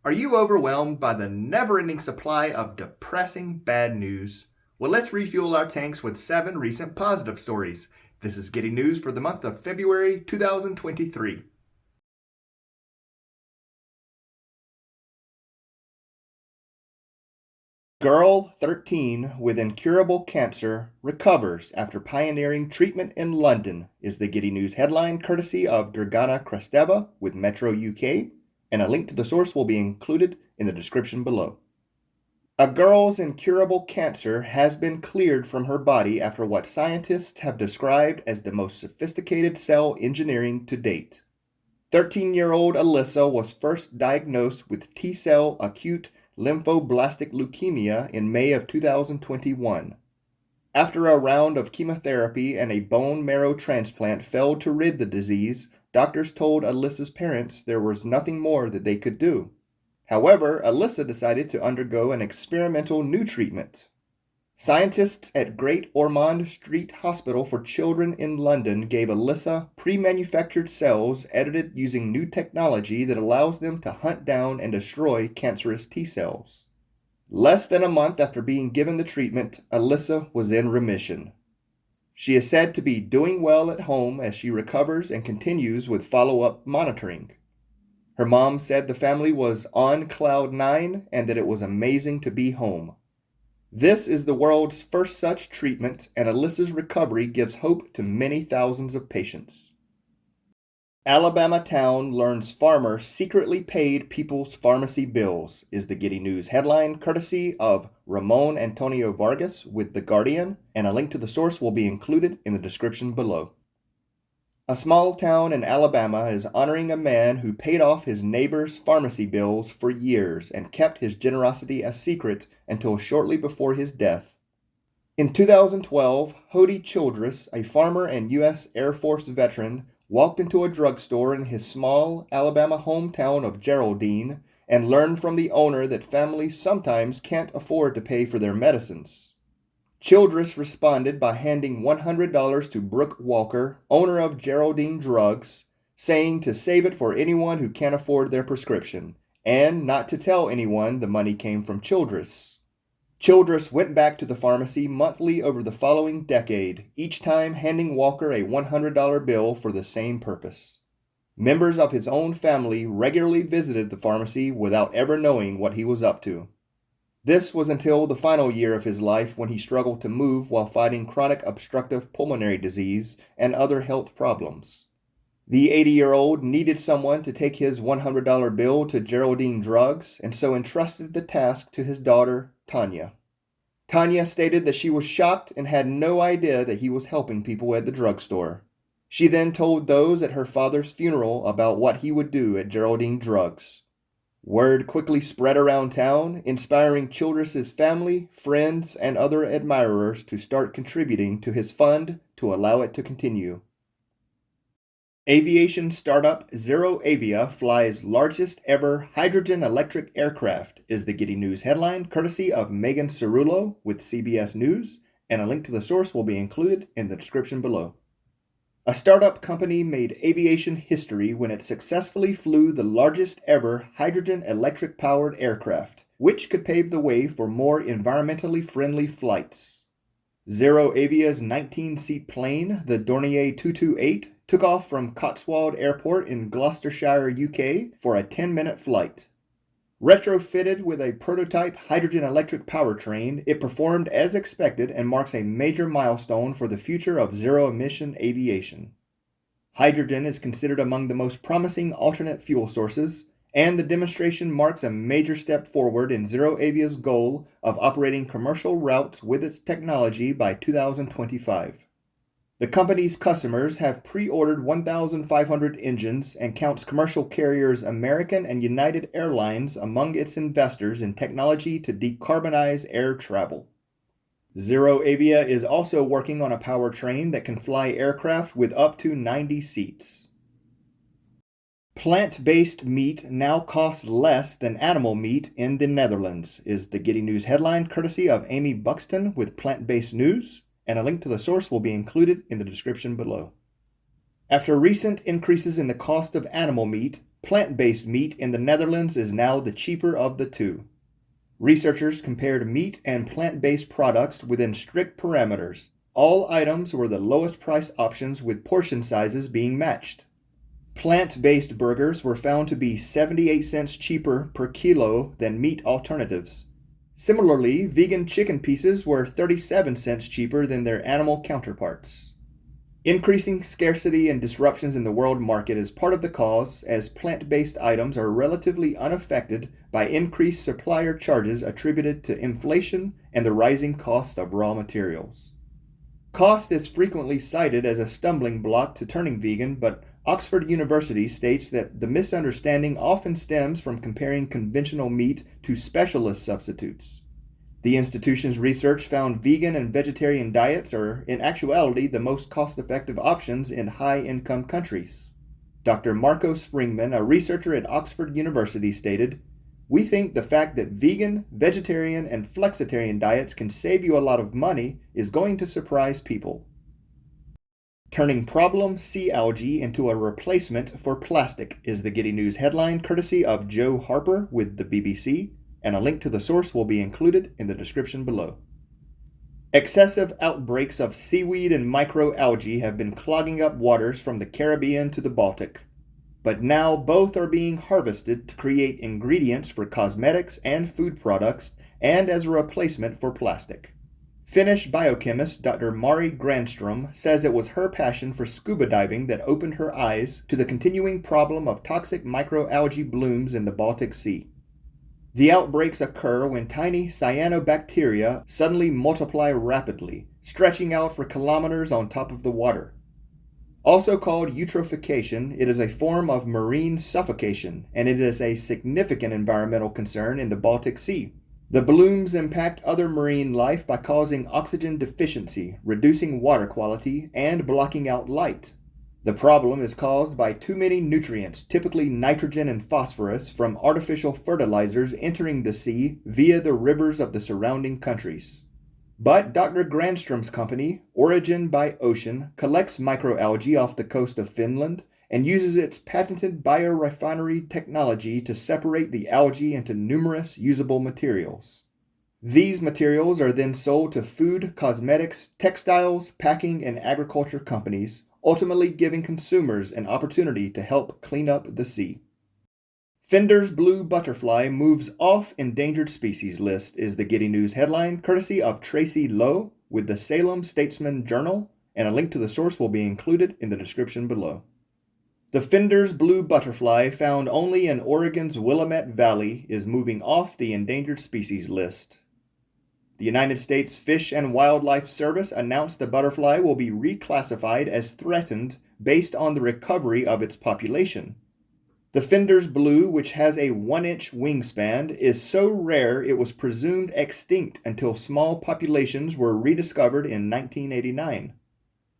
Are you overwhelmed by the never-ending supply of depressing bad news? Well, let's refuel our tanks with 7 recent positive stories. This is Getting News for the month of February 2023. Girl 13 with incurable cancer recovers after pioneering treatment in London is the Getty News headline courtesy of Gergana Kristeva with Metro UK, and a link to the source will be included in the description below. A girl's incurable cancer has been cleared from her body after what scientists have described as the most sophisticated cell engineering to date. 13-year-old Alyssa was first diagnosed with T-cell acute lymphoblastic leukemia in May of 2021. After a round of chemotherapy and a bone marrow transplant failed to rid the disease, doctors told Alyssa's parents there was nothing more that they could do. However, Alyssa decided to undergo an experimental new treatment. Scientists at Great Ormond Street Hospital for Children in London gave Alyssa pre-manufactured cells edited using new technology that allows them to hunt down and destroy cancerous T-cells. Less than a month after being given the treatment, Alyssa was in remission. She is said to be doing well at home as she recovers and continues with follow-up monitoring. Her mom said the family was on cloud 9 and that it was amazing to be home. This is the world's first such treatment, and Alyssa's recovery gives hope to many thousands of patients. Alabama town learns farmer secretly paid people's pharmacy bills is the Getty News headline courtesy of Ramon Antonio Vargas with The Guardian, and a link to the source will be included in the description below. A small town in Alabama is honoring a man who paid off his neighbor's pharmacy bills for years and kept his generosity a secret until shortly before his death. In 2012, Hody Childress, a farmer and U.S. Air Force veteran, walked into a drugstore in his small Alabama hometown of Geraldine and learned from the owner that families sometimes can't afford to pay for their medicines. Childress responded by handing $100 to Brooke Walker, owner of Geraldine Drugs, saying to save it for anyone who can't afford their prescription, and not to tell anyone the money came from Childress. Childress went back to the pharmacy monthly over the following decade, each time handing Walker a $100 bill for the same purpose. Members of his own family regularly visited the pharmacy without ever knowing what he was up to. This was until the final year of his life when he struggled to move while fighting chronic obstructive pulmonary disease and other health problems. The 80-year-old needed someone to take his $100 bill to Geraldine Drugs and so entrusted the task to his daughter, Tanya. Tanya stated that she was shocked and had no idea that he was helping people at the drugstore. She then told those at her father's funeral about what he would do at Geraldine Drugs. Word quickly spread around town, inspiring Childress's family, friends, and other admirers to start contributing to his fund to allow it to continue. Aviation startup ZeroAvia flies largest ever hydrogen electric aircraft is the Getty News headline courtesy of Megan Cerullo with CBS News, and a link to the source will be included in the description below. A startup company made aviation history when it successfully flew the largest ever hydrogen electric-powered aircraft, which could pave the way for more environmentally friendly flights. ZeroAvia's 19-seat plane, the Dornier 228, took off from Cotswold Airport in Gloucestershire, UK, for a 10-minute flight. Retrofitted with a prototype hydrogen electric powertrain, it performed as expected and marks a major milestone for the future of zero-emission aviation. Hydrogen is considered among the most promising alternate fuel sources, and the demonstration marks a major step forward in ZeroAvia's goal of operating commercial routes with its technology by 2025. The company's customers have pre-ordered 1,500 engines and counts commercial carriers American and United Airlines among its investors in technology to decarbonize air travel. ZeroAvia is also working on a powertrain that can fly aircraft with up to 90 seats. Plant-based meat now costs less than animal meat in the Netherlands is the Getty News headline courtesy of Amy Buxton with Plant-Based News, and a link to the source will be included in the description below. After recent increases in the cost of animal meat, Plant-based meat in the Netherlands is now the cheaper of the two. Researchers compared meat and plant-based products within strict parameters. All items were the lowest price options, with portion sizes being matched. Plant-based burgers were found to be 78 cents cheaper per kilo than meat alternatives. Similarly, vegan chicken pieces were 37 cents cheaper than their animal counterparts. Increasing scarcity and disruptions in the world market is part of the cause, as plant-based items are relatively unaffected by increased supplier charges attributed to inflation and the rising cost of raw materials. Cost is frequently cited as a stumbling block to turning vegan, but Oxford University states that the misunderstanding often stems from comparing conventional meat to specialist substitutes. The institution's research found vegan and vegetarian diets are, in actuality, the most cost-effective options in high-income countries. Dr. Marco Springman, a researcher at Oxford University, stated, "We think the fact that vegan, vegetarian, and flexitarian diets can save you a lot of money is going to surprise people." Turning problem sea algae into a replacement for plastic is the Getty News headline, courtesy of Joe Harper with the BBC, and a link to the source will be included in the description below. Excessive outbreaks of seaweed and microalgae have been clogging up waters from the Caribbean to the Baltic, but now both are being harvested to create ingredients for cosmetics and food products, and as a replacement for plastic. Finnish biochemist Dr. Mari Granström says it was her passion for scuba diving that opened her eyes to the continuing problem of toxic microalgae blooms in the Baltic Sea. The outbreaks occur when tiny cyanobacteria suddenly multiply rapidly, stretching out for kilometers on top of the water. Also called eutrophication, it is a form of marine suffocation, and it is a significant environmental concern in the Baltic Sea. The blooms impact other marine life by causing oxygen deficiency, reducing water quality, and blocking out light. The problem is caused by too many nutrients, typically nitrogen and phosphorus, from artificial fertilizers entering the sea via the rivers of the surrounding countries. But Dr. Granström's company, Origin by Ocean, collects microalgae off the coast of Finland and uses its patented biorefinery technology to separate the algae into numerous usable materials. These materials are then sold to food, cosmetics, textiles, packing, and agriculture companies, ultimately giving consumers an opportunity to help clean up the sea. Fender's blue butterfly moves off endangered species list is the Getty News headline, courtesy of Tracy Lowe with the Salem Statesman Journal, and a link to the source will be included in the description below. The Fender's blue butterfly, found only in Oregon's Willamette Valley, is moving off the endangered species list. The United States Fish and Wildlife Service announced the butterfly will be reclassified as threatened based on the recovery of its population. The Fender's blue, which has a 1-inch wingspan, is so rare it was presumed extinct until small populations were rediscovered in 1989.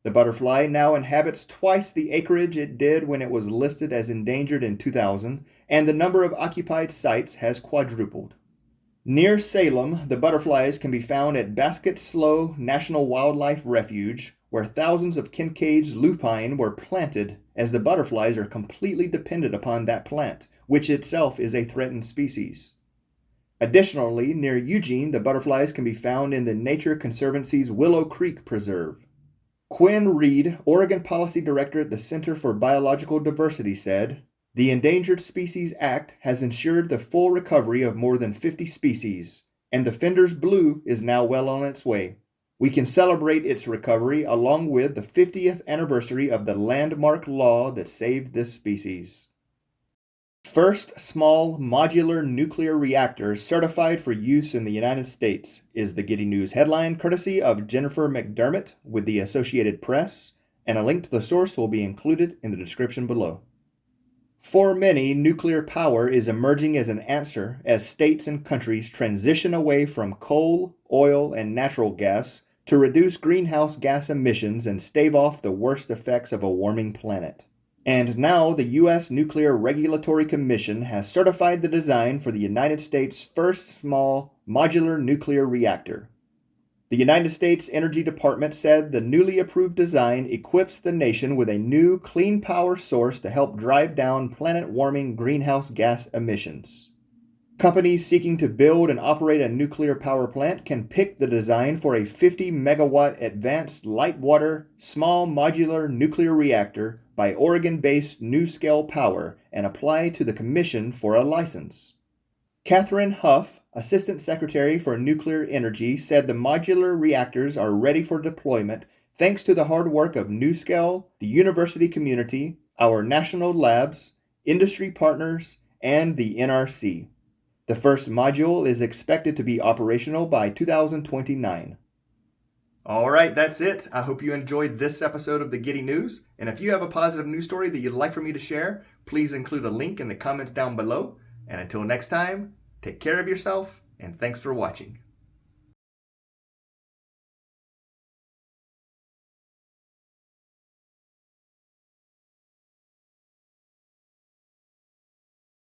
The butterfly now inhabits twice the acreage it did when it was listed as endangered in 2000, and the number of occupied sites has quadrupled. Near Salem, the butterflies can be found at Basket Slough National Wildlife Refuge, where thousands of Kincaid's lupine were planted, as the butterflies are completely dependent upon that plant, which itself is a threatened species. Additionally, near Eugene, the butterflies can be found in the Nature Conservancy's Willow Creek Preserve. Quinn Reed, Oregon Policy Director at the Center for Biological Diversity, said, "The Endangered Species Act has ensured the full recovery of more than 50 species, and the Fender's blue is now well on its way. We can celebrate its recovery along with the 50th anniversary of the landmark law that saved this species." First small modular nuclear reactor certified for use in the United States is the Getty News headline, courtesy of Jennifer McDermott with the Associated Press, and a link to the source will be included in the description below. For many, nuclear power is emerging as an answer as states and countries transition away from coal, oil, and natural gas to reduce greenhouse gas emissions and stave off the worst effects of a warming planet. And now the U.S. Nuclear Regulatory Commission has certified the design for the United States' first small modular nuclear reactor. The United States Energy Department said the newly approved design equips the nation with a new clean power source to help drive down planet-warming greenhouse gas emissions. Companies seeking to build and operate a nuclear power plant can pick the design for a 50 megawatt advanced light water small modular nuclear reactor by Oregon-based NuScale Power and apply to the Commission for a license. Catherine Huff, Assistant Secretary for Nuclear Energy, said the modular reactors are ready for deployment thanks to the hard work of NuScale, the university community, our national labs, industry partners, and the NRC. The first module is expected to be operational by 2029. All right, that's it. I hope you enjoyed this episode of the Giddy News. And if you have a positive news story that you'd like for me to share, please include a link in the comments down below. And until next time, take care of yourself, and thanks for watching.